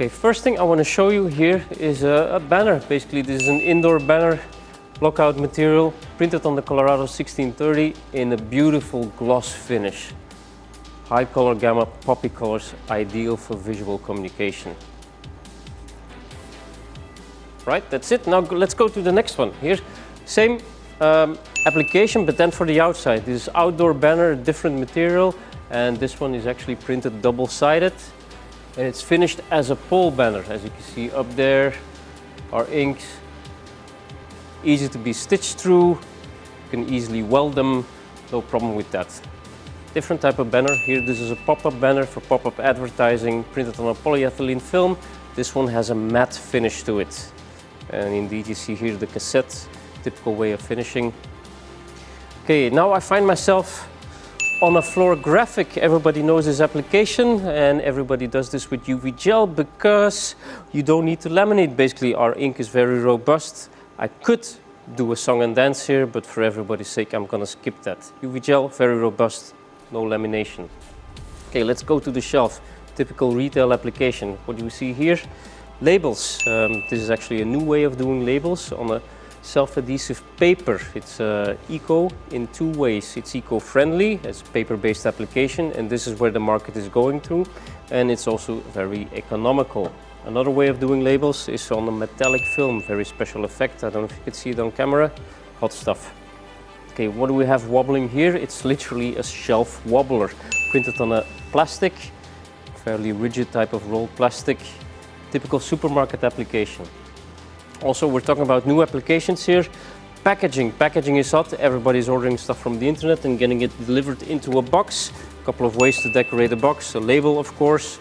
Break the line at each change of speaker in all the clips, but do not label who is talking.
Okay, first thing I want to show you here is a banner. Basically, this is an indoor banner, blockout material, printed on the Colorado 1630 in a beautiful gloss finish. High color gamma, poppy colors, ideal for visual communication. Right, that's it. Now let's go to the next one. Here, same application, but then for the outside. This is outdoor banner, different material, and this one is actually printed double-sided. And it's finished as a pole banner, as you can see up there. Our inks, easy to be stitched through. You can easily weld them, no problem with that. Different type of banner. Here, this is a pop-up banner for pop-up advertising, printed on a polyethylene film. This one has a matte finish to it. And indeed, you see here the cassette, typical way of finishing. Okay, now I find myself on a floor graphic. Everybody knows this application, and everybody does this with UV gel because you don't need to laminate. Basically, our ink is very robust. I could do a song and dance here, but for everybody's sake, I'm gonna skip that. UV gel, very robust, no lamination. Okay, let's go to the shelf. Typical retail application. What do you see here? Labels. This is actually a new way of doing labels on a self-adhesive paper. It's eco in two ways. It's eco-friendly as a paper-based application, and this is where the market is going to, and it's also very economical. Another way of doing labels is on a metallic film, very special effect. I don't know if you can see it on camera. Hot stuff. Okay, what do we have wobbling here? It's literally a shelf wobbler, printed on a plastic, fairly rigid type of rolled plastic. Typical supermarket application. Also, we're talking about new applications here. Packaging. Packaging is hot. Everybody's ordering stuff from the internet and getting it delivered into a box. A couple of ways to decorate a box. A label, of course.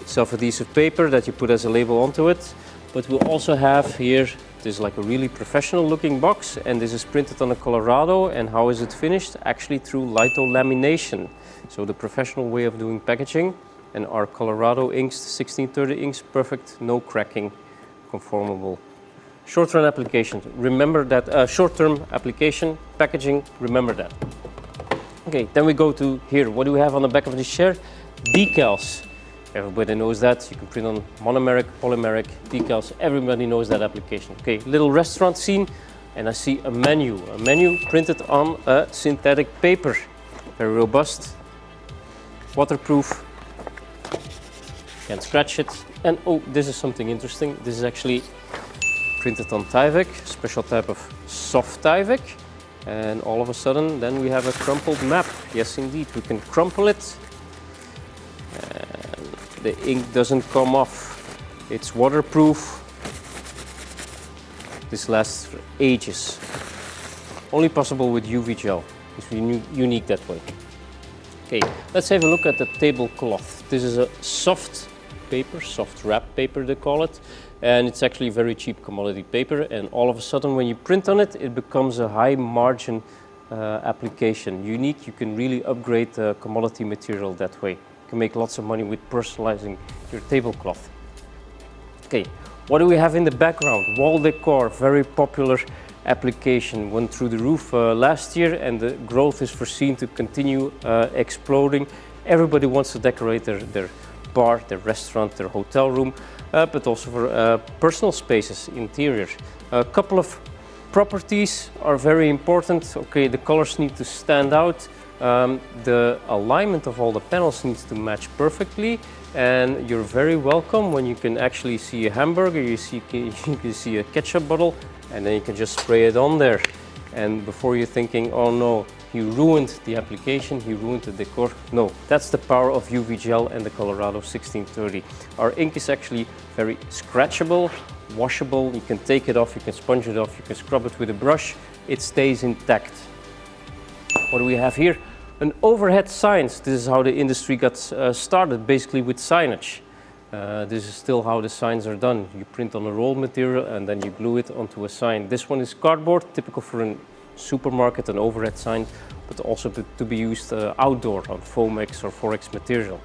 Self-adhesive paper that you put as a label onto it. But we'll also have here, this is like a really professional looking box, and this is printed on a Colorado. And how is it finished? Actually through litho-lamination. So the professional way of doing packaging. And our Colorado inks, 1630 inks, perfect, no cracking, conformable. Short-term application, remember that, short-term application, packaging, remember that. Okay, then we go to here. What do we have on the back of this chair? Decals. Everybody knows that. You can print on monomeric, polymeric, decals. Everybody knows that application. Okay, little restaurant scene, and I see a menu. A menu printed on a synthetic paper. Very robust, waterproof. Can't scratch it. And oh, this is something interesting. This is actually printed on Tyvek, special type of soft Tyvek. And all of a sudden, then we have a crumpled map. Yes, indeed, we can crumple it. And the ink doesn't come off. It's waterproof. This lasts for ages. Only possible with UV gel. It's unique that way. Okay, let's have a look at the tablecloth. This is a soft paper, soft wrap paper they call it, and it's actually very cheap commodity paper, and all of a sudden when you print on it, it becomes a high margin application. Unique, you can really upgrade the commodity material that way. You can make lots of money with personalizing your tablecloth. Okay, what do we have in the background? Wall decor, very popular application. Went through the roof last year, and the growth is foreseen to continue exploding. Everybody wants to decorate their bar, their restaurant, their hotel room, but also for personal spaces, interior. A couple of properties are very important. Okay, the colors need to stand out. The alignment of all the panels needs to match perfectly, and you're very welcome when you can actually see a hamburger, you can see a ketchup bottle, and then you can just spray it on there. And before you're thinking, oh no, he ruined the application, he ruined the decor. No, that's the power of UV gel and the Colorado 1630. Our ink is actually very scratchable, washable. You can take it off, you can sponge it off, you can scrub it with a brush. It stays intact. What do we have here? An overhead signs. This is how the industry got started, basically with signage. This is still how the signs are done. You print on a rolled material and then you glue it onto a sign. This one is cardboard, typical for a supermarket, an overhead sign, but also to be used outdoor on Foamex or Forex material.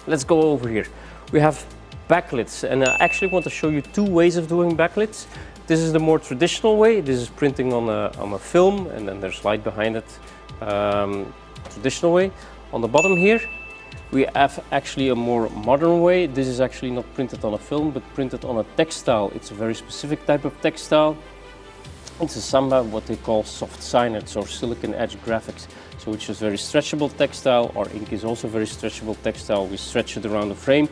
Let's go over here. We have backlits, and I actually want to show you two ways of doing backlits. This is the more traditional way. This is printing on a film, and then there's light behind it. Traditional way. On the bottom here, We have actually a more modern way. This is actually not printed on a film, but printed on a textile. It's a very specific type of textile. It's a Samba, what they call soft cyanide or silicon edge graphics. So which is very stretchable textile. Our ink is also very stretchable textile. We stretch it around the frame.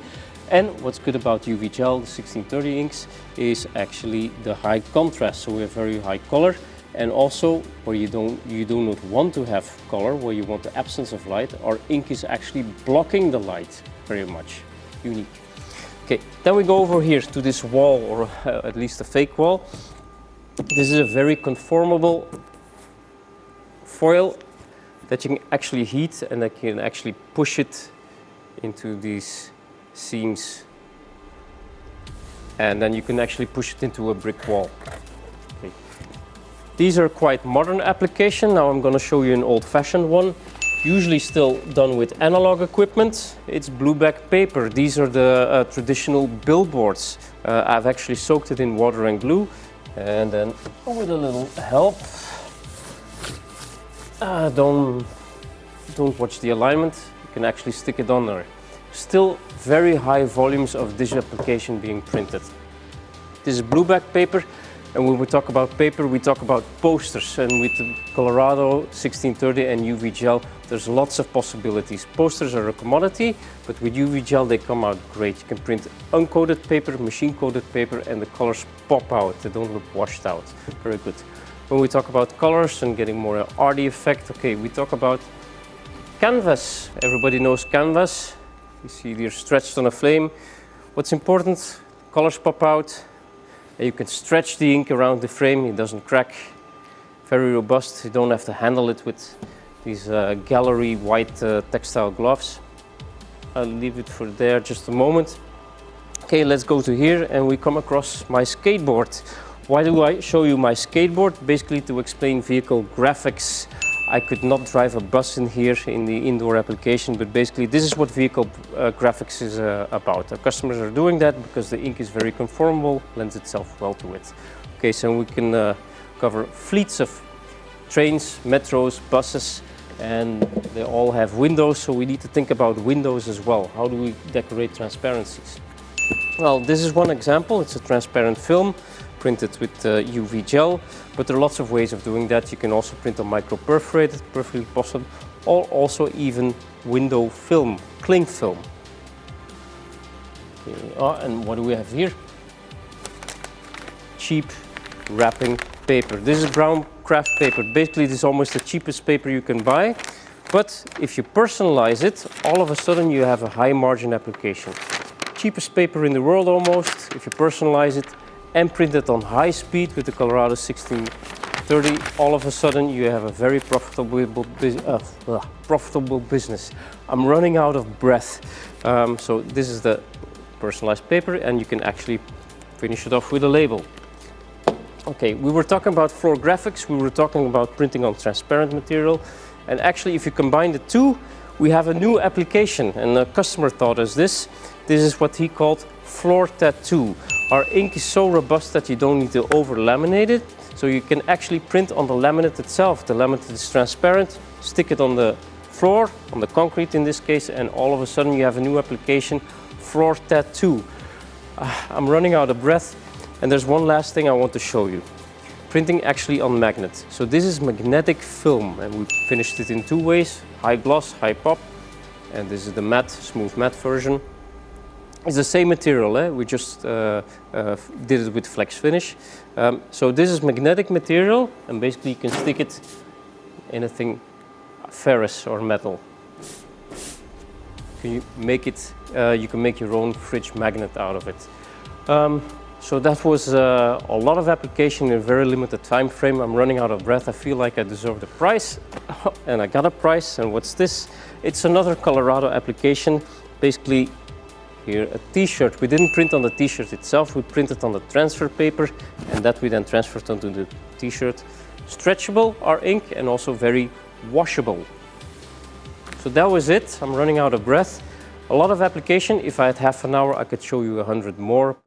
And what's good about UVgel, the 1630 inks, is actually the high contrast. So we have very high color. And also, where you do not want to have color, where you want the absence of light, our ink is actually blocking the light very much. Unique. Okay, then we go over here to this wall, or at least a fake wall. This is a very conformable foil that you can actually heat, and that you can actually push it into these seams. And then you can actually push it into a brick wall. These are quite modern application. Now I'm going to show you an old-fashioned one, usually still done with analog equipment. It's blueback paper. These are the traditional billboards. I've actually soaked it in water and glue, and then with a little help, don't watch the alignment, you can actually stick it on there. Still very high volumes of this application being printed. This is blueback paper. And when we talk about paper, we talk about posters. And with the Colorado 1630 and UVgel, there's lots of possibilities. Posters are a commodity, but with UVgel they come out great. You can print uncoated paper, machine-coated paper, and the colors pop out. They don't look washed out. Very good. When we talk about colors and getting more arty effect, okay, we talk about canvas. Everybody knows canvas. You see they're stretched on a flame. What's important? Colors pop out. You can stretch the ink around the frame, it doesn't crack. Very robust, you don't have to handle it with these gallery white textile gloves. I'll leave it for there just a moment. Okay, let's go to here and we come across my skateboard. Why do I show you my skateboard? Basically to explain vehicle graphics. I could not drive a bus in here in the indoor application, but basically this is what vehicle graphics is about. Our customers are doing that because the ink is very conformable, lends itself well to it. Okay, so we can cover fleets of trains, metros, buses, and they all have windows, so we need to think about windows as well. How do we decorate transparencies? Well, this is one example. It's a transparent film printed with UVgel, but there are lots of ways of doing that. You can also print on micro-perforated, perfectly possible, or also even window film, cling film. Okay, and what do we have here? Cheap wrapping paper. This is brown craft paper. Basically, this is almost the cheapest paper you can buy, but if you personalize it, all of a sudden you have a high margin application. Cheapest paper in the world almost, if you personalize it, and print it on high speed with the Colorado 1630, all of a sudden you have a very profitable business. I'm running out of breath. So this is the personalized paper, and you can actually finish it off with a label. Okay, we were talking about floor graphics, we were talking about printing on transparent material, and actually if you combine the two, we have a new application, and the customer thought us this. This is what he called floor tattoo. Our ink is so robust that you don't need to over laminate it, so you can actually print on the laminate itself. The laminate is transparent, stick it on the floor, on the concrete in this case, and all of a sudden you have a new application, floor tattoo. I'm running out of breath, and there's one last thing I want to show you. Printing actually on magnet. So this is magnetic film, and we finished it in two ways, high gloss, high pop, and this is the matte, smooth matte version. It's the same material, we just did it with flex finish. So this is magnetic material, and basically you can stick it in anything ferrous or metal. You can make your own fridge magnet out of it. So that was a lot of application in a very limited time frame. I'm running out of breath. I feel like I deserve the prize, and I got a prize. And what's this? It's another Colorado application. Basically, here a t-shirt. We didn't print on the t-shirt itself. We printed on the transfer paper, and that we then transferred onto the t-shirt. Stretchable, our ink, and also very washable. So that was it. I'm running out of breath. A lot of application. If I had half an hour, I could show you 100 more.